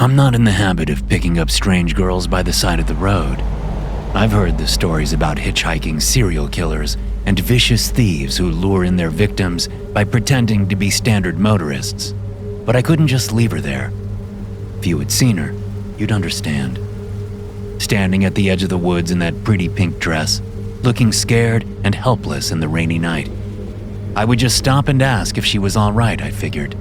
I'm not in the habit of picking up strange girls by the side of the road. I've heard the stories about hitchhiking serial killers and vicious thieves who lure in their victims by pretending to be standard motorists, but I couldn't just leave her there. If you had seen her, you'd understand. Standing at the edge of the woods in that pretty pink dress, looking scared and helpless in the rainy night. I would just stop and ask if she was all right, I figured.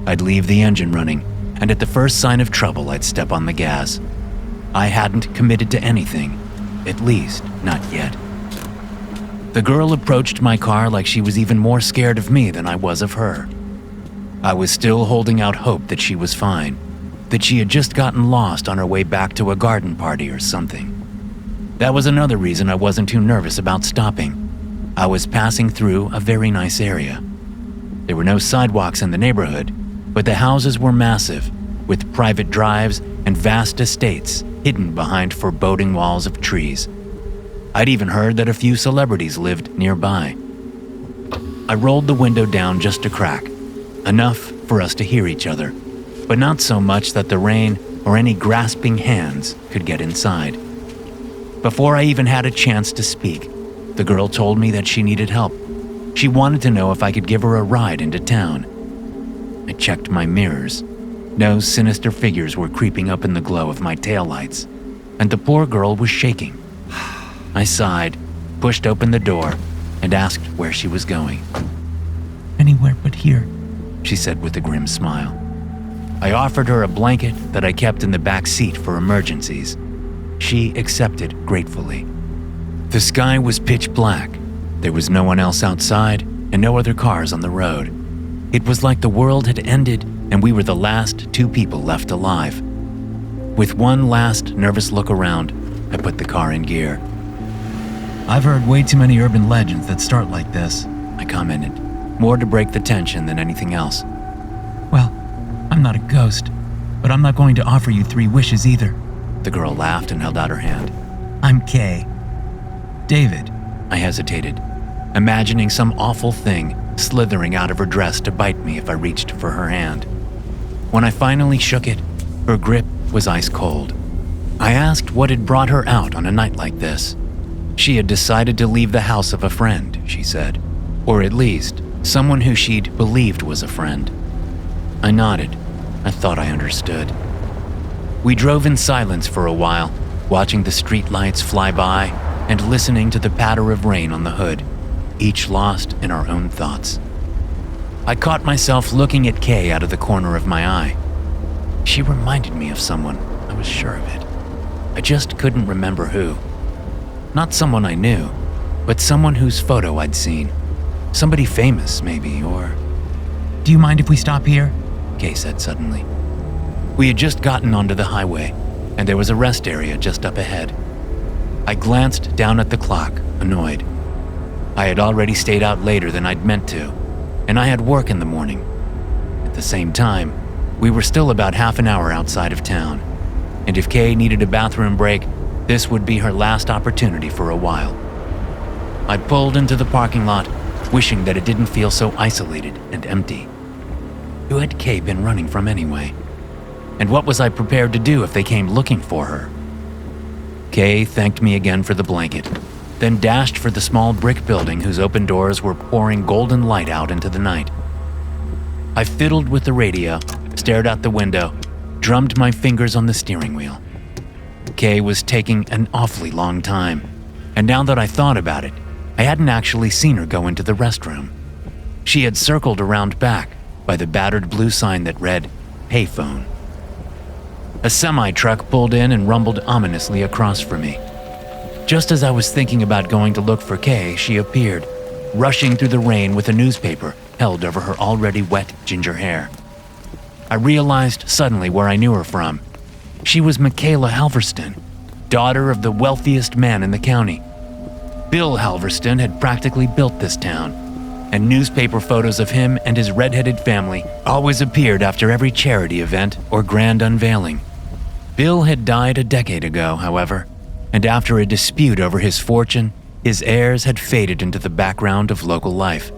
I'd leave the engine running, and at the first sign of trouble, I'd step on the gas. I hadn't committed to anything, at least not yet. The girl approached my car like she was even more scared of me than I was of her. I was still holding out hope that she was fine, that she had just gotten lost on her way back to a garden party or something. That was another reason I wasn't too nervous about stopping. I was passing through a very nice area. There were no sidewalks in the neighborhood, but the houses were massive, with private drives and vast estates hidden behind foreboding walls of trees. I'd even heard that a few celebrities lived nearby. I rolled the window down just a crack, enough for us to hear each other, but not so much that the rain or any grasping hands could get inside. Before I even had a chance to speak, the girl told me that she needed help. She wanted to know if I could give her a ride into town. I checked my mirrors. No sinister figures were creeping up in the glow of my taillights, and the poor girl was shaking. I sighed, pushed open the door, and asked where she was going. Anywhere but here, she said with a grim smile. I offered her a blanket that I kept in the back seat for emergencies. She accepted gratefully. The sky was pitch black. There was no one else outside and no other cars on the road. It was like the world had ended and we were the last two people left alive. With one last nervous look around, I put the car in gear. I've heard way too many urban legends that start like this, I commented, more to break the tension than anything else. Well, I'm not a ghost, but I'm not going to offer you 3 wishes either. The girl laughed and held out her hand. I'm Kay. David. I hesitated, imagining some awful thing slithering out of her dress to bite me if I reached for her hand. When I finally shook it, her grip was ice cold. I asked what had brought her out on a night like this. She had decided to leave the house of a friend, she said, or at least someone who she'd believed was a friend. I nodded. I thought I understood. We drove in silence for a while, watching the streetlights fly by and listening to the patter of rain on the hood, each lost in our own thoughts. I caught myself looking at Kay out of the corner of my eye. She reminded me of someone, I was sure of it. I just couldn't remember who. Not someone I knew, but someone whose photo I'd seen. Somebody famous, maybe, or... Do you mind if we stop here? Kay said suddenly. We had just gotten onto the highway, and there was a rest area just up ahead. I glanced down at the clock, annoyed. I had already stayed out later than I'd meant to, and I had work in the morning. At the same time, we were still about half an hour outside of town, and if Kay needed a bathroom break, this would be her last opportunity for a while. I pulled into the parking lot, wishing that it didn't feel so isolated and empty. Who had Kay been running from anyway? And what was I prepared to do if they came looking for her? Kay thanked me again for the blanket, then dashed for the small brick building whose open doors were pouring golden light out into the night. I fiddled with the radio, stared out the window, drummed my fingers on the steering wheel. Kay was taking an awfully long time, and now that I thought about it, I hadn't actually seen her go into the restroom. She had circled around back by the battered blue sign that read, "Payphone." A semi-truck pulled in and rumbled ominously across from me. Just as I was thinking about going to look for Kay, she appeared, rushing through the rain with a newspaper held over her already wet ginger hair. I realized suddenly where I knew her from. She was Michaela Halverston, daughter of the wealthiest man in the county. Bill Halverston had practically built this town, and newspaper photos of him and his red-headed family always appeared after every charity event or grand unveiling. Bill had died a decade ago, however, and after a dispute over his fortune, his heirs had faded into the background of local life.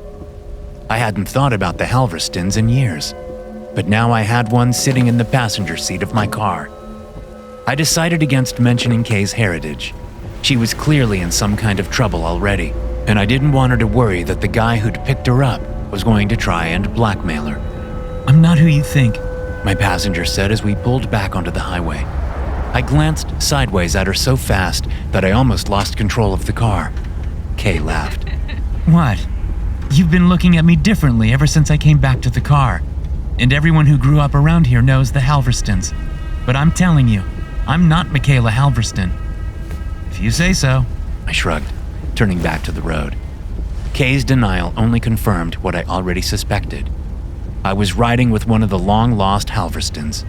I hadn't thought about the Halverstons in years. but now I had one sitting in the passenger seat of my car. I decided against mentioning Kay's heritage. She was clearly in some kind of trouble already, and I didn't want her to worry that the guy who'd picked her up was going to try and blackmail her. I'm not who you think, my passenger said as we pulled back onto the highway. I glanced sideways at her so fast that I almost lost control of the car. Kay laughed. What? You've been looking at me differently ever since I came back to the car. And everyone who grew up around here knows the Halverstons. But I'm telling you, I'm not Michaela Halverston. If you say so, I shrugged, turning back to the road. Kay's denial only confirmed what I already suspected. I was riding with one of the long-lost Halverstons.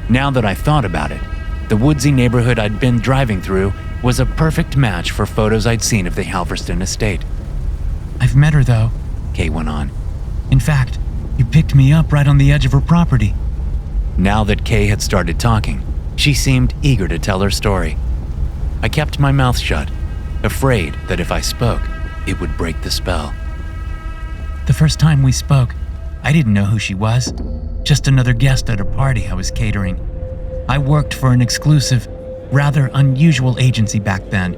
Now that I thought about it, the woodsy neighborhood I'd been driving through was a perfect match for photos I'd seen of the Halverston estate. I've met her, though, Kay went on. In fact, you picked me up right on the edge of her property. Now that Kay had started talking, she seemed eager to tell her story. I kept my mouth shut, afraid that if I spoke, it would break the spell. The first time we spoke, I didn't know who she was, just another guest at a party I was catering. I worked for an exclusive, rather unusual agency back then.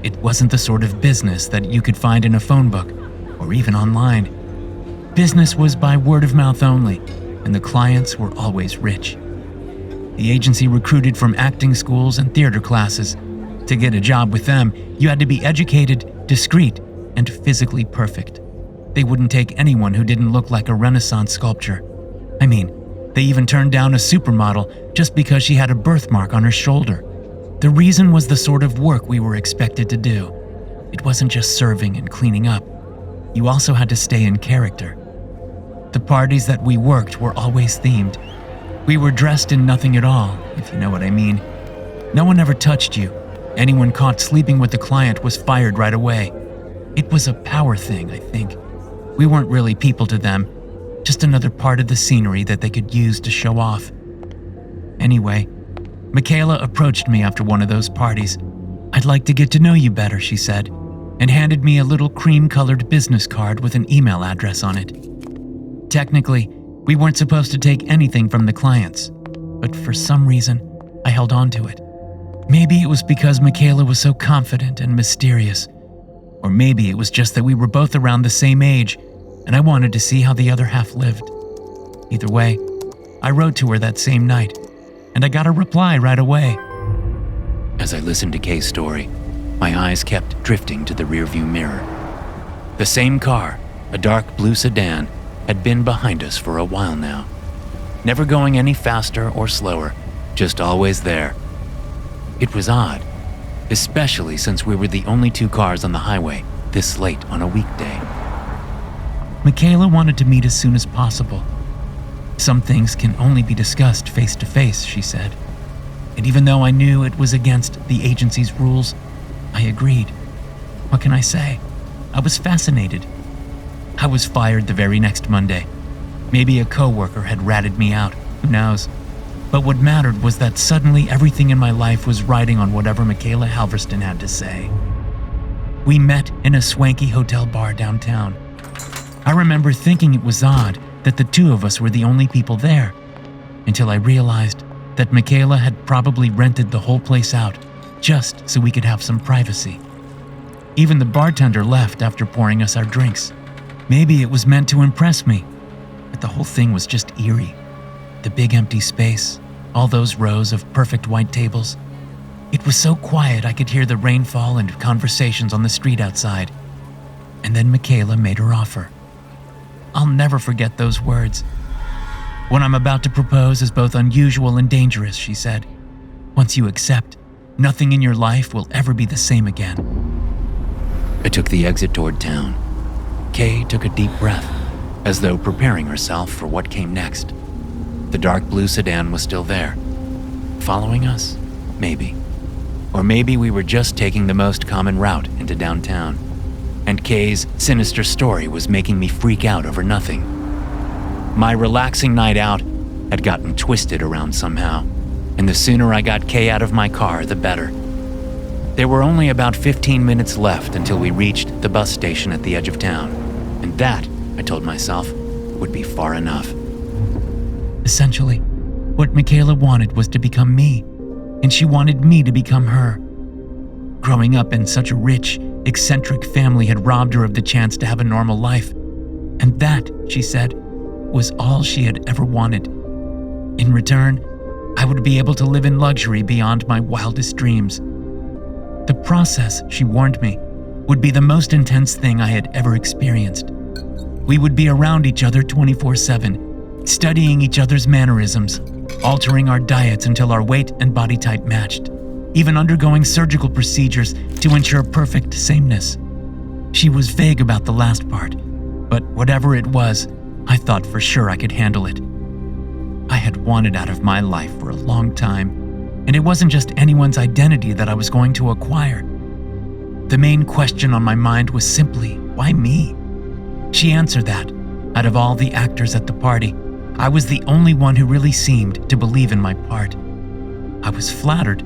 It wasn't the sort of business that you could find in a phone book, or even online. Business was by word of mouth only, and the clients were always rich. The agency recruited from acting schools and theater classes. To get a job with them, you had to be educated, discreet, and physically perfect. They wouldn't take anyone who didn't look like a Renaissance sculpture. I mean, they even turned down a supermodel just because she had a birthmark on her shoulder. The reason was the sort of work we were expected to do. It wasn't just serving and cleaning up. You also had to stay in character. The parties that we worked were always themed. We were dressed in nothing at all, if you know what I mean. No one ever touched you. Anyone caught sleeping with the client was fired right away. It was a power thing, I think. We weren't really people to them, just another part of the scenery that they could use to show off. Anyway, Michaela approached me after one of those parties. I'd like to get to know you better, she said, and handed me a little cream-colored business card with an email address on it. Technically, we weren't supposed to take anything from the clients, but for some reason, I held on to it. Maybe it was because Michaela was so confident and mysterious, or maybe it was just that we were both around the same age, and I wanted to see how the other half lived. Either way, I wrote to her that same night, and I got a reply right away. As I listened to Kay's story, my eyes kept drifting to the rearview mirror. The same car, a dark blue sedan, had been behind us for a while now. Never going any faster or slower, just always there. It was odd, especially since we were the only two cars on the highway this late on a weekday. Michaela wanted to meet as soon as possible. Some things can only be discussed face to face, she said. And even though I knew it was against the agency's rules, I agreed. What can I say? I was fascinated. I was fired the very next Monday. Maybe a coworker had ratted me out, who knows? But what mattered was that suddenly everything in my life was riding on whatever Michaela Halverston had to say. We met in a swanky hotel bar downtown. I remember thinking it was odd that the two of us were the only people there, until I realized that Michaela had probably rented the whole place out just so we could have some privacy. Even the bartender left after pouring us our drinks. Maybe it was meant to impress me, but the whole thing was just eerie. The big empty space, all those rows of perfect white tables. It was so quiet I could hear the rainfall and conversations on the street outside. And then Michaela made her offer. I'll never forget those words. What I'm about to propose is both unusual and dangerous, she said. Once you accept, nothing in your life will ever be the same again. I took the exit toward town. Kay took a deep breath, as though preparing herself for what came next. The dark blue sedan was still there. Following us? Maybe. Or maybe we were just taking the most common route into downtown, and Kay's sinister story was making me freak out over nothing. My relaxing night out had gotten twisted around somehow, and the sooner I got Kay out of my car, the better. There were only about 15 minutes left until we reached the bus station at the edge of town, and that, I told myself, would be far enough. Essentially, what Michaela wanted was to become me, and she wanted me to become her. Growing up in such a rich, eccentric family had robbed her of the chance to have a normal life, and that, she said, was all she had ever wanted. In return, I would be able to live in luxury beyond my wildest dreams. The process, she warned me, would be the most intense thing I had ever experienced. We would be around each other 24/7, studying each other's mannerisms, altering our diets until our weight and body type matched, even undergoing surgical procedures to ensure perfect sameness. She was vague about the last part, but whatever it was, I thought for sure I could handle it. I had wanted out of my life for a long time, and it wasn't just anyone's identity that I was going to acquire. The main question on my mind was simply, why me? She answered that, out of all the actors at the party, I was the only one who really seemed to believe in my part. I was flattered,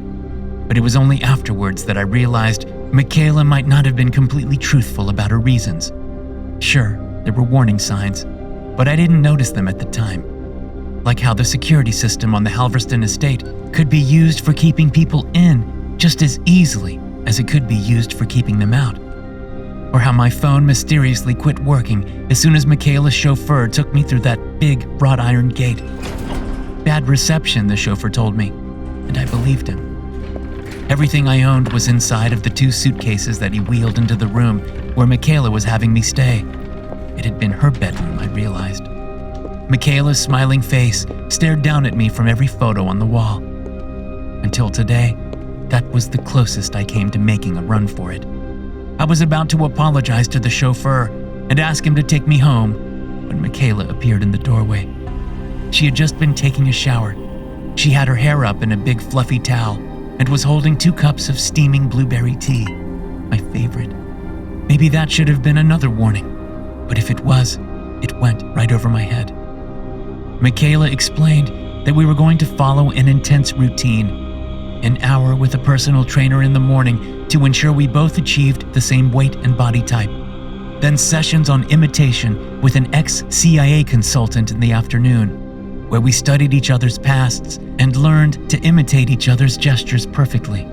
but it was only afterwards that I realized Michaela might not have been completely truthful about her reasons. Sure, there were warning signs, but I didn't notice them at the time. Like how the security system on the Halverston estate could be used for keeping people in just as easily as it could be used for keeping them out. Or how my phone mysteriously quit working as soon as Michaela's chauffeur took me through that big wrought iron gate. Bad reception, the chauffeur told me, and I believed him. Everything I owned was inside of the 2 suitcases that he wheeled into the room where Michaela was having me stay. It had been her bedroom, I realized. Michaela's smiling face stared down at me from every photo on the wall. Until today, that was the closest I came to making a run for it. I was about to apologize to the chauffeur and ask him to take me home when Michaela appeared in the doorway. She had just been taking a shower. She had her hair up in a big fluffy towel and was holding 2 cups of steaming blueberry tea, my favorite. Maybe that should have been another warning, but if it was, it went right over my head. Michaela explained that we were going to follow an intense routine, an hour with a personal trainer in the morning to ensure we both achieved the same weight and body type, then sessions on imitation with an ex-CIA consultant in the afternoon, where we studied each other's pasts and learned to imitate each other's gestures perfectly.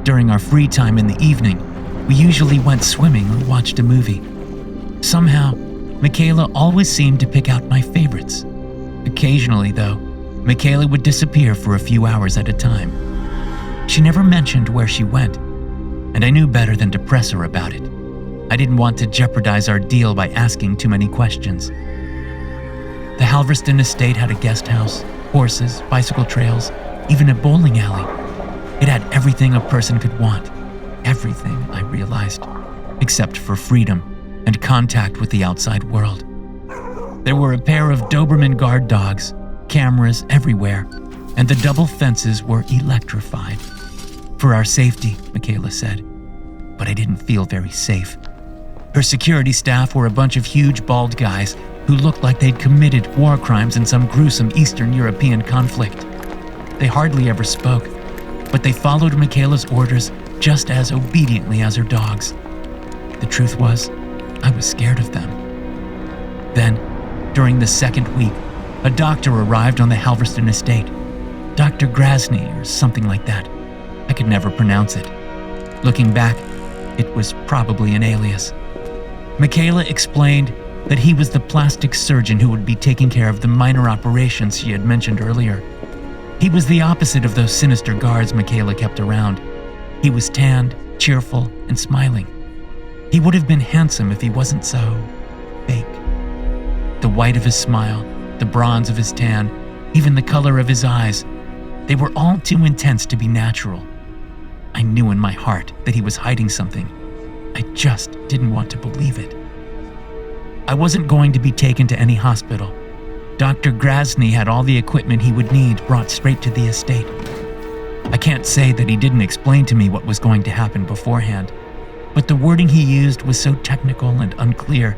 During our free time in the evening, we usually went swimming or watched a movie. Somehow, Michaela always seemed to pick out my favorites. Occasionally, though, Michaela would disappear for a few hours at a time. She never mentioned where she went, and I knew better than to press her about it. I didn't want to jeopardize our deal by asking too many questions. The Halverston estate had a guest house, horses, bicycle trails, even a bowling alley. It had everything a person could want. Everything, I realized, except for freedom and contact with the outside world. There were a pair of Doberman guard dogs, cameras everywhere, and the double fences were electrified. For our safety, Michaela said, but I didn't feel very safe. Her security staff were a bunch of huge bald guys who looked like they'd committed war crimes in some gruesome Eastern European conflict. They hardly ever spoke, but they followed Michaela's orders just as obediently as her dogs. The truth was, I was scared of them. Then, during the second week, a doctor arrived on the Halverston estate. Dr. Grasny or something like that. I could never pronounce it. Looking back, it was probably an alias. Michaela explained that he was the plastic surgeon who would be taking care of the minor operations she had mentioned earlier. He was the opposite of those sinister guards Michaela kept around. He was tanned, cheerful, and smiling. He would have been handsome if he wasn't so fake. The white of his smile, the bronze of his tan, even the color of his eyes, they were all too intense to be natural. I knew in my heart that he was hiding something. I just didn't want to believe it. I wasn't going to be taken to any hospital. Dr. Grasny had all the equipment he would need brought straight to the estate. I can't say that he didn't explain to me what was going to happen beforehand, but the wording he used was so technical and unclear,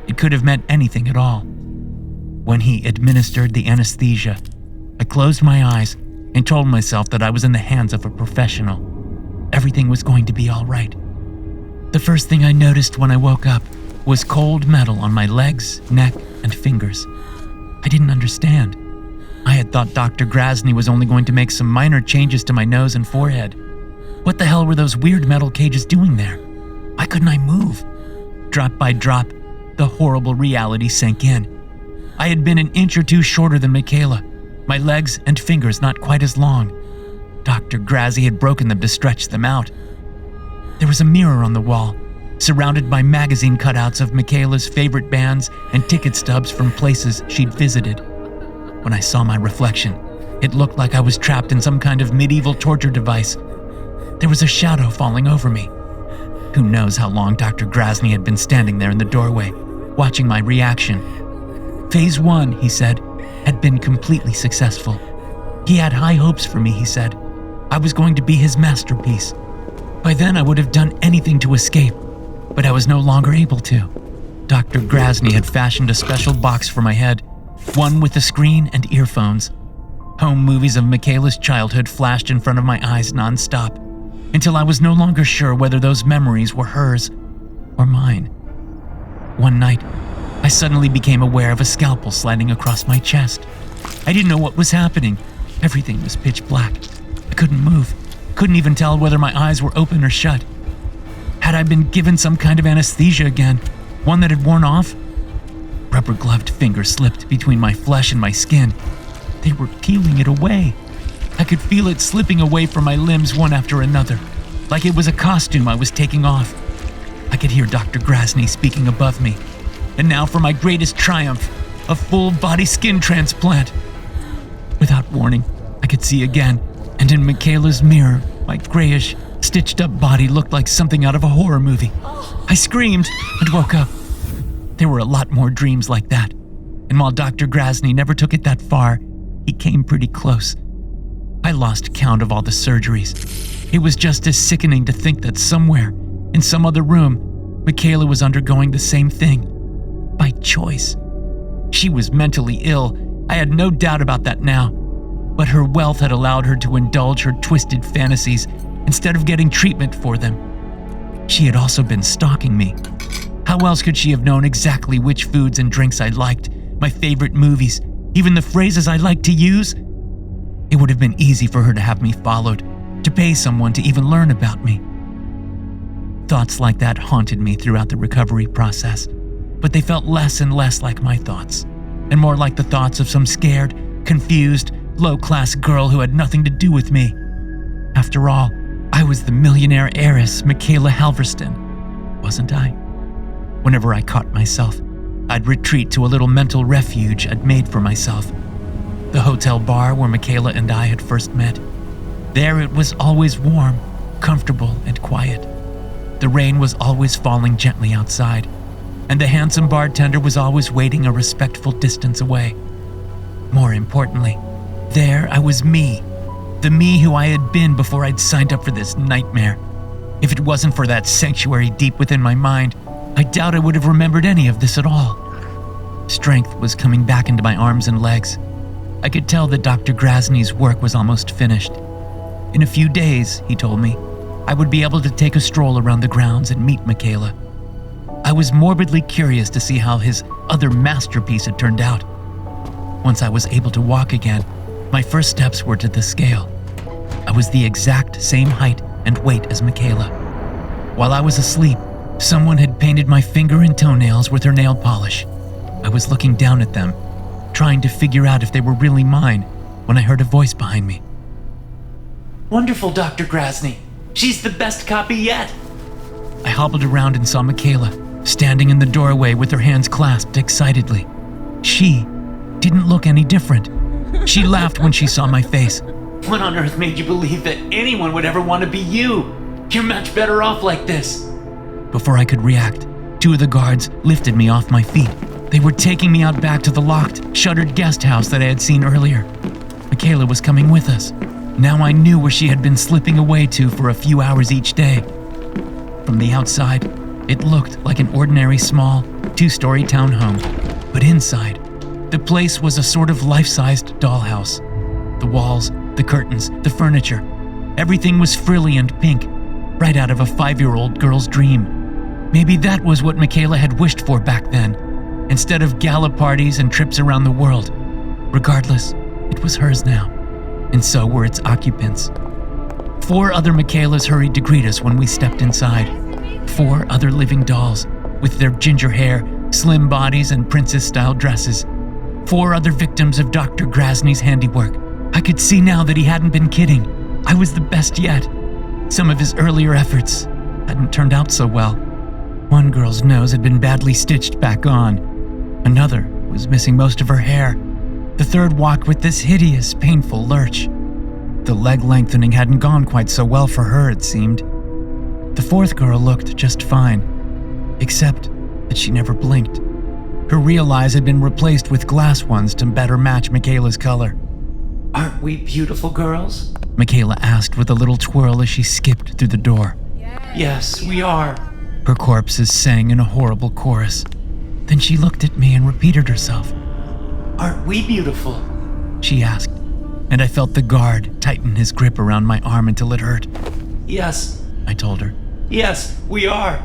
it could have meant anything at all. When he administered the anesthesia, I closed my eyes and told myself that I was in the hands of a professional. Everything was going to be all right. The first thing I noticed when I woke up was cold metal on my legs, neck, and fingers. I didn't understand. I had thought Dr. Grasny was only going to make some minor changes to my nose and forehead. What the hell were those weird metal cages doing there? Why couldn't I move? Drop by drop, the horrible reality sank in. I had been an inch or two shorter than Michaela, my legs and fingers not quite as long. Dr. Grasny had broken them to stretch them out. There was a mirror on the wall, surrounded by magazine cutouts of Michaela's favorite bands and ticket stubs from places she'd visited. When I saw my reflection, it looked like I was trapped in some kind of medieval torture device. There was a shadow falling over me. Who knows how long Dr. Grasny had been standing there in the doorway, watching my reaction. Phase 1, he said, had been completely successful. He had high hopes for me, he said. I was going to be his masterpiece. By then I would have done anything to escape, but I was no longer able to. Dr. Grasny had fashioned a special box for my head, one with a screen and earphones. Home movies of Michaela's childhood flashed in front of my eyes nonstop, until I was no longer sure whether those memories were hers or mine. One night, I suddenly became aware of a scalpel sliding across my chest. I didn't know what was happening. Everything was pitch black. I couldn't move. Couldn't even tell whether my eyes were open or shut. Had I been given some kind of anesthesia again, one that had worn off? Rubber-gloved fingers slipped between my flesh and my skin. They were peeling it away. I could feel it slipping away from my limbs one after another, like it was a costume I was taking off. I could hear Dr. Grasny speaking above me. And now for my greatest triumph, a full-body skin transplant. Without warning, I could see again, and in Michaela's mirror, my grayish, stitched-up body looked like something out of a horror movie. I screamed and woke up. There were a lot more dreams like that, and while Dr. Grasny never took it that far, he came pretty close. I lost count of all the surgeries. It was just as sickening to think that somewhere, in some other room, Michaela was undergoing the same thing. By choice. She was mentally ill, I had no doubt about that now, but her wealth had allowed her to indulge her twisted fantasies instead of getting treatment for them. She had also been stalking me. How else could she have known exactly which foods and drinks I liked, my favorite movies, even the phrases I liked to use? It would have been easy for her to have me followed, to pay someone to even learn about me. Thoughts like that haunted me throughout the recovery process, but they felt less and less like my thoughts, and more like the thoughts of some scared, confused, low-class girl who had nothing to do with me. After all, I was the millionaire heiress Michaela Halverston, wasn't I? Whenever I caught myself, I'd retreat to a little mental refuge I'd made for myself. The hotel bar where Michaela and I had first met. There it was always warm, comfortable, and quiet. The rain was always falling gently outside, and the handsome bartender was always waiting a respectful distance away. More importantly, there I was me, the me who I had been before I'd signed up for this nightmare. If it wasn't for that sanctuary deep within my mind, I doubt I would have remembered any of this at all. Strength was coming back into my arms and legs. I could tell that Dr. Grasny's work was almost finished. In a few days, he told me, I would be able to take a stroll around the grounds and meet Michaela. I was morbidly curious to see how his other masterpiece had turned out. Once I was able to walk again, my first steps were to the scale. I was the exact same height and weight as Michaela. While I was asleep, someone had painted my finger and toenails with her nail polish. I was looking down at them, trying to figure out if they were really mine, when I heard a voice behind me. Wonderful, Dr. Grasny. She's the best copy yet. I hobbled around and saw Michaela, standing in the doorway with her hands clasped excitedly. She didn't look any different. She laughed when she saw my face. What on earth made you believe that anyone would ever want to be you? You're much better off like this. Before I could react, two of the guards lifted me off my feet. They were taking me out back to the locked, shuttered guest house that I had seen earlier. Michaela was coming with us. Now I knew where she had been slipping away to for a few hours each day. From the outside, it looked like an ordinary small, two-story townhome. But inside, the place was a sort of life-sized dollhouse. The walls, the curtains, the furniture, everything was frilly and pink, right out of a 5-year-old girl's dream. Maybe that was what Michaela had wished for back then, instead of gala parties and trips around the world. Regardless, it it was hers now, and so were its occupants. 4 other Michaelas hurried to greet us when we stepped inside. 4 other living dolls, with their ginger hair, slim bodies, and princess-style dresses. 4 other victims of Dr. Grasny's handiwork. I could see now that he hadn't been kidding. I was the best yet. Some of his earlier efforts hadn't turned out so well. One girl's nose had been badly stitched back on. Another was missing most of her hair. The third walked with this hideous, painful lurch. The leg lengthening hadn't gone quite so well for her, it seemed. The 4th girl looked just fine, except that she never blinked. Her real eyes had been replaced with glass ones to better match Michaela's color. Aren't we beautiful girls? Michaela asked with a little twirl as she skipped through the door. Yes, we are. Her corpses sang in a horrible chorus. Then she looked at me and repeated herself. Aren't we beautiful? She asked, and I felt the guard tighten his grip around my arm until it hurt. Yes, I told her. Yes, we are.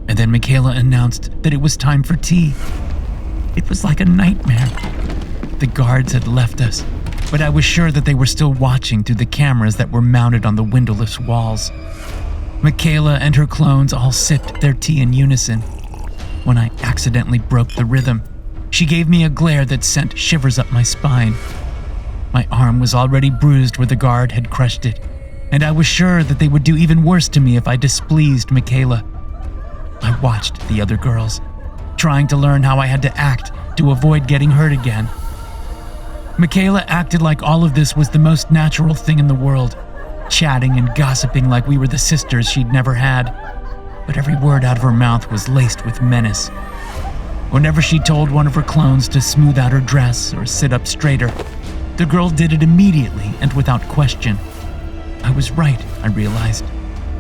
And then Michaela announced that it was time for tea. It was like a nightmare. The guards had left us, but I was sure that they were still watching through the cameras that were mounted on the windowless walls. Michaela and her clones all sipped their tea in unison. When I accidentally broke the rhythm, she gave me a glare that sent shivers up my spine. My arm was already bruised where the guard had crushed it, and I was sure that they would do even worse to me if I displeased Michaela. I watched the other girls, trying to learn how I had to act to avoid getting hurt again. Michaela acted like all of this was the most natural thing in the world, chatting and gossiping like we were the sisters she'd never had. But every word out of her mouth was laced with menace. Whenever she told one of her clones to smooth out her dress or sit up straighter, the girl did it immediately and without question. I was right, I realized.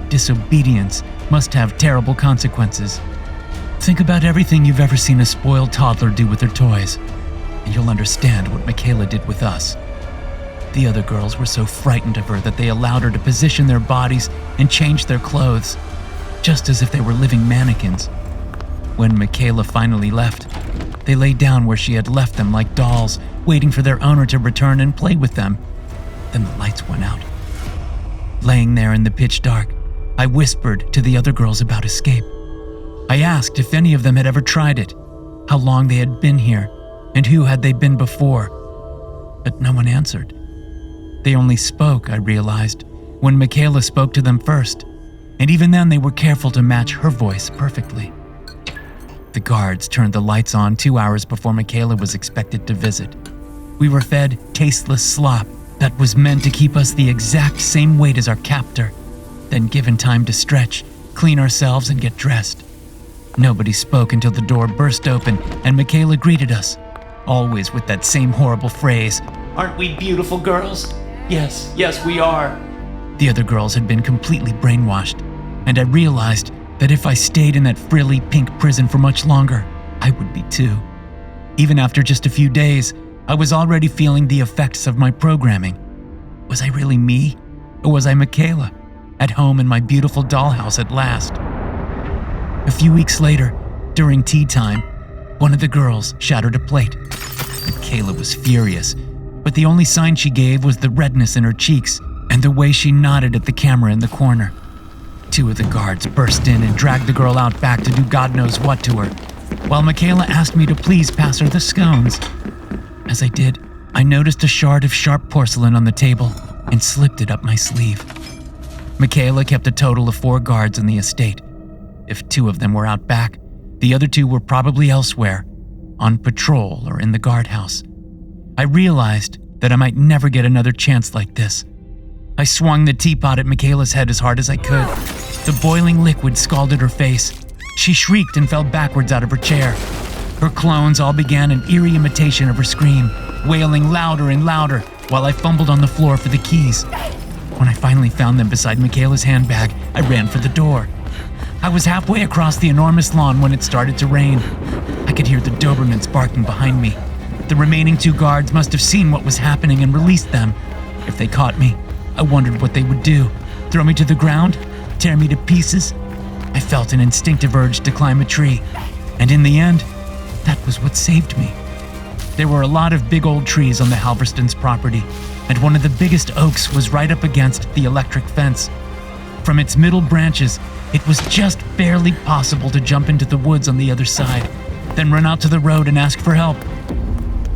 Disobedience must have terrible consequences. Think about everything you've ever seen a spoiled toddler do with her toys, and you'll understand what Michaela did with us. The other girls were so frightened of her that they allowed her to position their bodies and change their clothes, just as if they were living mannequins. When Michaela finally left, they lay down where she had left them like dolls, waiting for their owner to return and play with them. Then the lights went out. Laying there in the pitch dark, I whispered to the other girls about escape. I asked if any of them had ever tried it, how long they had been here, and who had they been before. But no one answered. They only spoke, I realized, when Michaela spoke to them first, and even then they were careful to match her voice perfectly. The guards turned the lights on 2 hours before Michaela was expected to visit. We were fed tasteless slop that was meant to keep us the exact same weight as our captor, then given time to stretch, clean ourselves, and get dressed. Nobody spoke until the door burst open and Michaela greeted us, always with that same horrible phrase, Aren't we beautiful girls? Yes, yes, we are. The other girls had been completely brainwashed, and I realized that if I stayed in that frilly pink prison for much longer, I would be too. Even after just a few days, I was already feeling the effects of my programming. Was I really me? Or was I Michaela, at home in my beautiful dollhouse at last? A few weeks later, during tea time, one of the girls shattered a plate. Michaela was furious, but the only sign she gave was the redness in her cheeks and the way she nodded at the camera in the corner. 2 of the guards burst in and dragged the girl out back to do God knows what to her, while Michaela asked me to please pass her the scones. As I did, I noticed a shard of sharp porcelain on the table and slipped it up my sleeve. Michaela kept a total of 4 guards in the estate. If 2 of them were out back, the other 2 were probably elsewhere, on patrol or in the guardhouse. I realized that I might never get another chance like this. I swung the teapot at Michaela's head as hard as I could. The boiling liquid scalded her face. She shrieked and fell backwards out of her chair. Her clones all began an eerie imitation of her scream, wailing louder and louder while I fumbled on the floor for the keys. When I finally found them beside Michaela's handbag, I ran for the door. I was halfway across the enormous lawn when it started to rain. I could hear the Dobermans barking behind me. The remaining 2 guards must have seen what was happening and released them. If they caught me, I wondered what they would do. Throw me to the ground? Tear me to pieces? I felt an instinctive urge to climb a tree, and in the end, that was what saved me. There were a lot of big old trees on the Halverstons' property, and one of the biggest oaks was right up against the electric fence. From its middle branches, it was just barely possible to jump into the woods on the other side, then run out to the road and ask for help.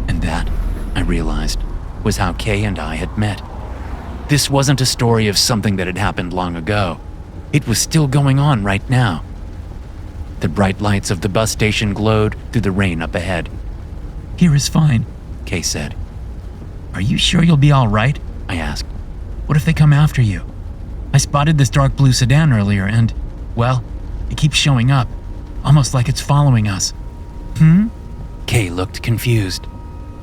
And that, I realized, was how Kay and I had met. This wasn't a story of something that had happened long ago. It was still going on right now. The bright lights of the bus station glowed through the rain up ahead. "Here is fine," Kay said. "Are you sure you'll be all right?" I asked. "What if they come after you? I spotted this dark blue sedan earlier and, well, it keeps showing up, almost like it's following us." Kay looked confused.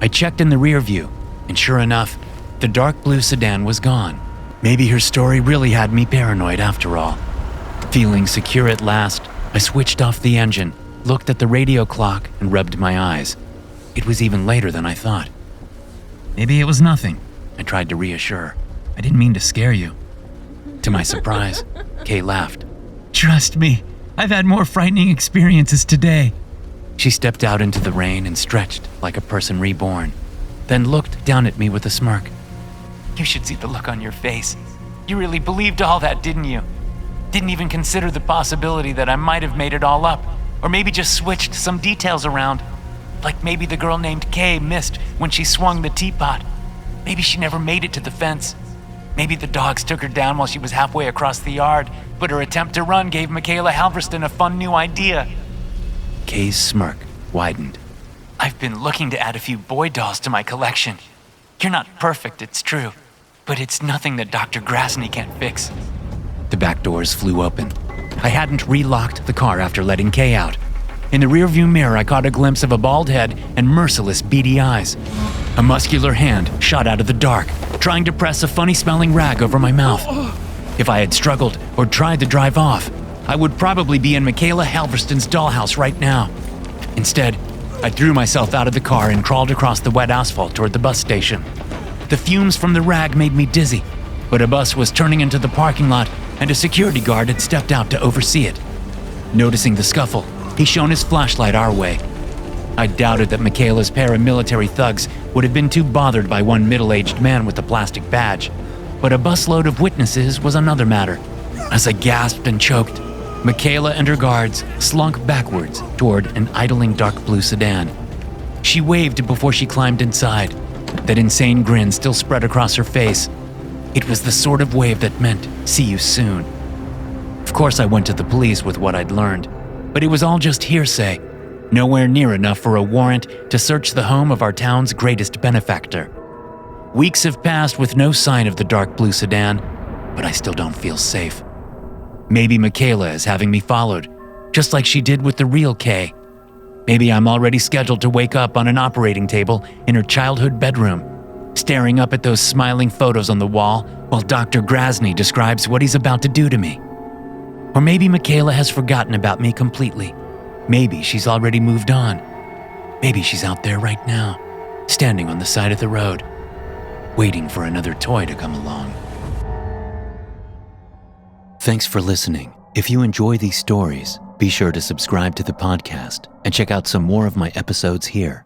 I checked in the rear view, and sure enough, the dark blue sedan was gone. Maybe her story really had me paranoid after all. Feeling secure at last, I switched off the engine, looked at the radio clock, and rubbed my eyes. It was even later than I thought. "Maybe it was nothing," I tried to reassure. "I didn't mean to scare you." To my surprise, Kay laughed. "Trust me, I've had more frightening experiences today." She stepped out into the rain and stretched like a person reborn, then looked down at me with a smirk. "You should see the look on your face. You really believed all that, didn't you? Didn't even consider the possibility that I might have made it all up, or maybe just switched some details around. Like maybe the girl named Kay missed when she swung the teapot. Maybe she never made it to the fence. Maybe the dogs took her down while she was halfway across the yard, but her attempt to run gave Michaela Halverston a fun new idea." Kay's smirk widened. "I've been looking to add a few boy dolls to my collection. You're not perfect, it's true, but it's nothing that Dr. Grasney can't fix." The back doors flew open. I hadn't relocked the car after letting Kay out. In the rearview mirror, I caught a glimpse of a bald head and merciless, beady eyes. A muscular hand shot out of the dark, trying to press a funny-smelling rag over my mouth. If I had struggled or tried to drive off, I would probably be in Michaela Halverston's dollhouse right now. Instead, I threw myself out of the car and crawled across the wet asphalt toward the bus station. The fumes from the rag made me dizzy, but a bus was turning into the parking lot and a security guard had stepped out to oversee it. Noticing the scuffle, he shone his flashlight our way. I doubted that Michaela's paramilitary thugs would have been too bothered by one middle-aged man with a plastic badge, but a busload of witnesses was another matter. As I gasped and choked, Michaela and her guards slunk backwards toward an idling dark blue sedan. She waved before she climbed inside. That insane grin still spread across her face. It was the sort of wave that meant, "See you soon." Of course, I went to the police with what I'd learned, but it was all just hearsay, nowhere near enough for a warrant to search the home of our town's greatest benefactor. Weeks have passed with no sign of the dark blue sedan, but I still don't feel safe. Maybe Michaela is having me followed, just like she did with the real Kay. Maybe I'm already scheduled to wake up on an operating table in her childhood bedroom, staring up at those smiling photos on the wall while Dr. Grasney describes what he's about to do to me. Or maybe Michaela has forgotten about me completely. Maybe she's already moved on. Maybe she's out there right now, standing on the side of the road, waiting for another toy to come along. Thanks for listening. If you enjoy these stories, be sure to subscribe to the podcast and check out some more of my episodes here.